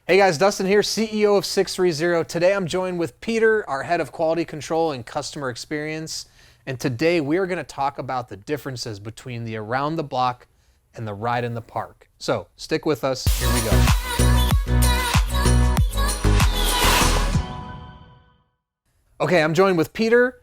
Hey guys, Dustin here, CEO of 630. Today I'm joined with Peter, our head of quality control and customer experience. And today we are going to talk about the differences between the around the block and the ride in the park. So stick with us, here we go. Okay, I'm joined with Peter.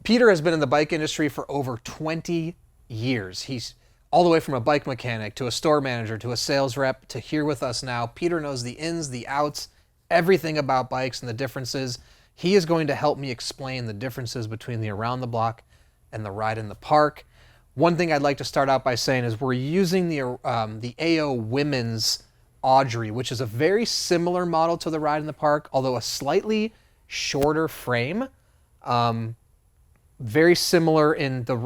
Peter has been in the bike industry for over 20 years. He's all the way from a bike mechanic to a store manager to a sales rep to here with us now. Peter knows the ins, the outs, everything about bikes and the differences. He is going to help me explain the differences between the around the block and the ride in the park. One thing I'd like to start out by saying is we're using the AO Women's Audrey, which is a very similar model to the ride in the park, although a slightly shorter frame. Very similar in the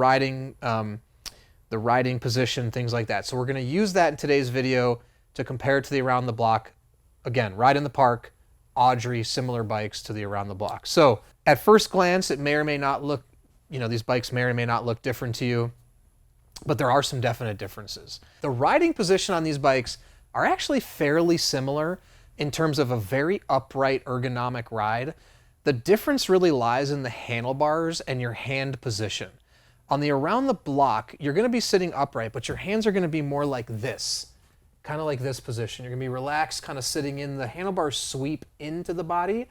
riding position, things like that. So we're going to use that in today's video to compare it to the around the block. Again, ride in the park, Audrey, similar bikes to the around the block. So at first glance, it may or may not look, these bikes may or may not look different to you, but there are some definite differences. The riding position on these bikes are actually fairly similar in terms of a very upright ergonomic ride. The difference really lies in the handlebars and your hand position. On the around the block, you're going to be sitting upright, but your hands are going to be more like this, kind of like this position. You're going to be relaxed, kind of sitting in. The handlebars sweep into the body.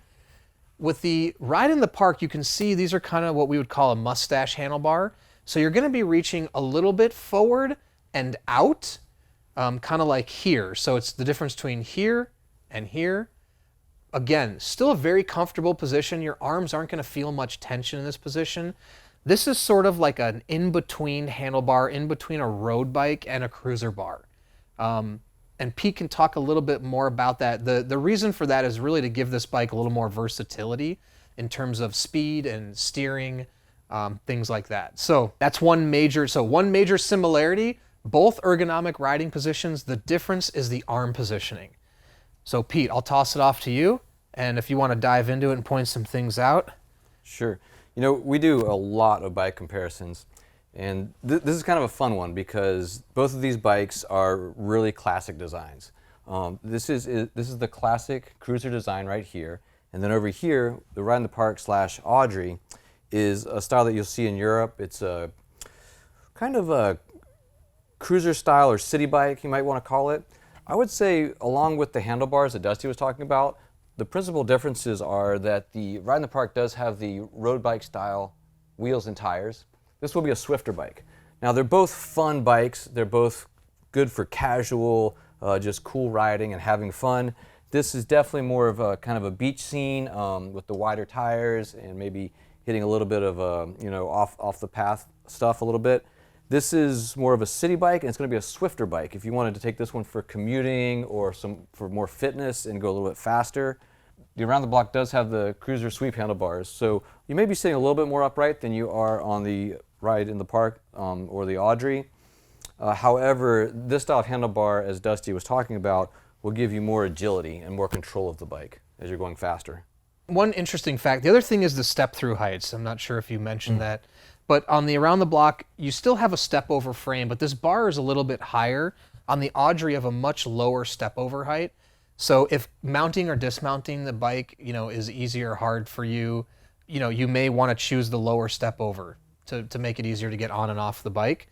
With the ride in the park, you can see these are kind of what we would call a mustache handlebar. So you're going to be reaching a little bit forward and out, kind of like here. So it's the difference between here and here. Again, still a very comfortable position. Your arms aren't going to feel much tension in this position. This is sort of like an in-between handlebar, in between a road bike and a cruiser bar. And Pete can talk a little bit more about that. The reason for that is really to give this bike a little more versatility in terms of speed and steering, things like that. So that's one major similarity, both ergonomic riding positions. The difference is the arm positioning. So Pete, I'll toss it off to you. And if you want to dive into it and point some things out. Sure. We do a lot of bike comparisons, and this is kind of a fun one because both of these bikes are really classic designs. This is the classic cruiser design right here, and then over here, the Ride in the Park / Audrey is a style that you'll see in Europe. It's a kind of a cruiser style or city bike, you might want to call it. I would say, along with the handlebars that Dusty was talking about, the principal differences are that the Ride in the Park does have the road bike style wheels and tires. This will be a swifter bike. Now they're both fun bikes. They're both good for casual, just cool riding and having fun. This is definitely more of a kind of a beach scene with the wider tires and maybe hitting a little bit of off the path stuff a little bit. This is more of a city bike, and it's going to be a swifter bike. If you wanted to take this one for commuting or for more fitness and go a little bit faster, the around the block does have the cruiser sweep handlebars. So you may be sitting a little bit more upright than you are on the Ride in the Park or the Audrey. However, this style of handlebar, as Dusty was talking about, will give you more agility and more control of the bike as you're going faster. One interesting fact, the other thing is the step-through heights. I'm not sure if you mentioned that. But on the around the block, you still have a step-over frame, but this bar is a little bit higher. On the Audrey, you have a much lower step-over height. So if mounting or dismounting the bike, is easy or hard for you, you may want to choose the lower step-over to make it easier to get on and off the bike.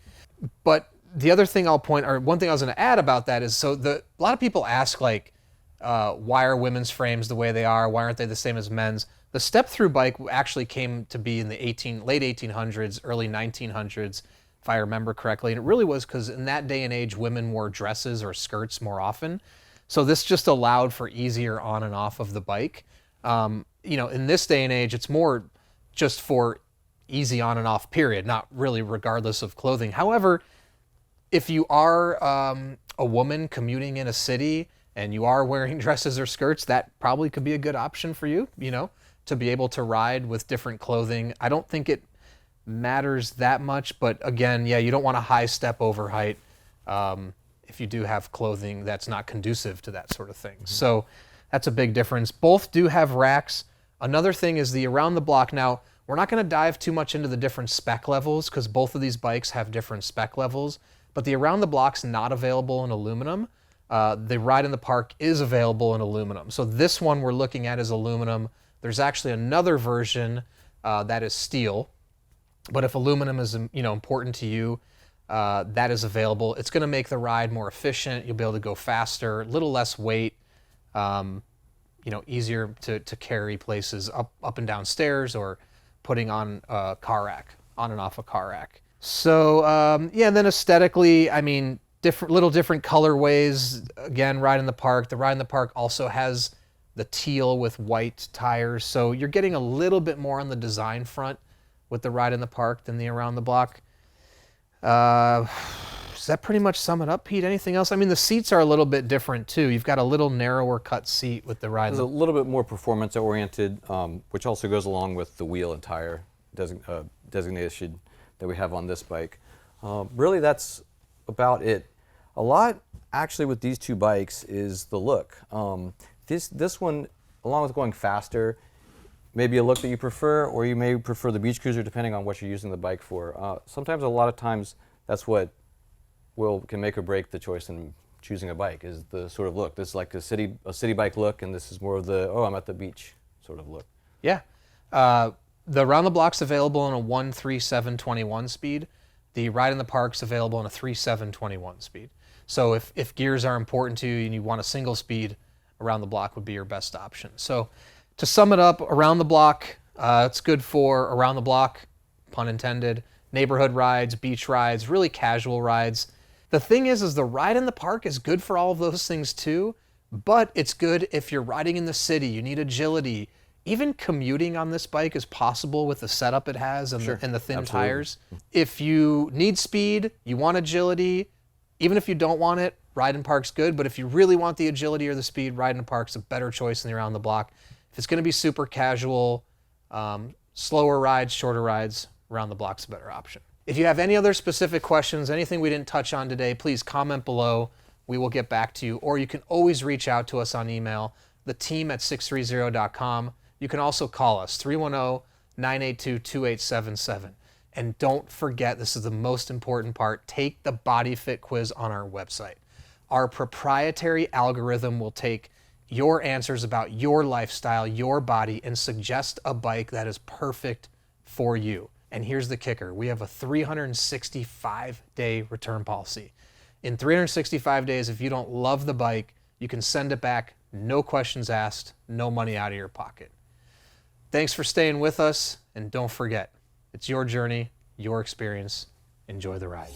But the other thing one thing I was going to add about that is, a lot of people ask, why are women's frames the way they are? Why aren't they the same as men's? The step-through bike actually came to be in the late 1800s, early 1900s, if I remember correctly. And it really was because in that day and age, women wore dresses or skirts more often. So this just allowed for easier on and off of the bike. In this day and age, it's more just for easy on and off, period, not really regardless of clothing. However, if you are a woman commuting in a city and you are wearing dresses or skirts, that probably could be a good option for you, to be able to ride with different clothing. I don't think it matters that much, but again, you don't want a high step over height if you do have clothing that's not conducive to that sort of thing. So that's a big difference. Both do have racks. Another thing is the around the block. Now, we're not going to dive too much into the different spec levels because both of these bikes have different spec levels, but the around the block's not available in aluminum. the Ride in the Park is available in aluminum. So this one we're looking at is aluminum. There's actually another version that is steel, but if aluminum is important to you, that is available. It's going to make the ride more efficient. You'll be able to go faster, a little less weight, easier to carry places up and down stairs or putting on a car rack, on and off a car rack. So and then aesthetically, I mean, different colorways. Again, Ride in the Park. The Ride in the Park also has the teal with white tires, so you're getting a little bit more on the design front with the Ride in the Park than the Around the Block. Does that pretty much sum it up, Pete? Anything else? I mean, the seats are a little bit different too. You've got a little narrower cut seat with the Ride. It's a little bit more performance oriented, which also goes along with the wheel and tire designation that we have on this bike. Really, that's about it. A lot actually with these two bikes is the look. This one, along with going faster, maybe a look that you prefer, or you may prefer the beach cruiser depending on what you're using the bike for. Sometimes, a lot of times, that's what can make or break the choice in choosing a bike, is the sort of look. This is like a city bike look, and this is more of the, I'm at the beach sort of look. Yeah. The Around the Block's available in a 1.3721 speed. The Ride in the Park's available in a 3.721 speed. So if gears are important to you and you want a single speed, Around the Block would be your best option. So to sum it up, Around the Block, it's good for around the block, pun intended, neighborhood rides, beach rides, really casual rides. The thing is the Ride in the Park is good for all of those things too, but it's good if you're riding in the city, you need agility. Even commuting on this bike is possible with the setup it has and, Sure, and the thin absolutely. tires. If you need speed, you want agility, even if you don't want it, Ride in Park's good, but if you really want the agility or the speed, Ride in Park's a better choice than the Around the Block. If it's going to be super casual, slower rides, shorter rides, Around the Block's a better option. If you have any other specific questions, anything we didn't touch on today, please comment below. We will get back to you, or you can always reach out to us on email, theteam@sixthreezero.com. You can also call us, 310-982-2877. And don't forget, this is the most important part, take the body fit quiz on our website. Our proprietary algorithm will take your answers about your lifestyle, your body, and suggest a bike that is perfect for you. And here's the kicker. We have a 365-day return policy. In 365 days, if you don't love the bike, you can send it back, no questions asked, no money out of your pocket. Thanks for staying with us, and don't forget, it's your journey, your experience. Enjoy the ride.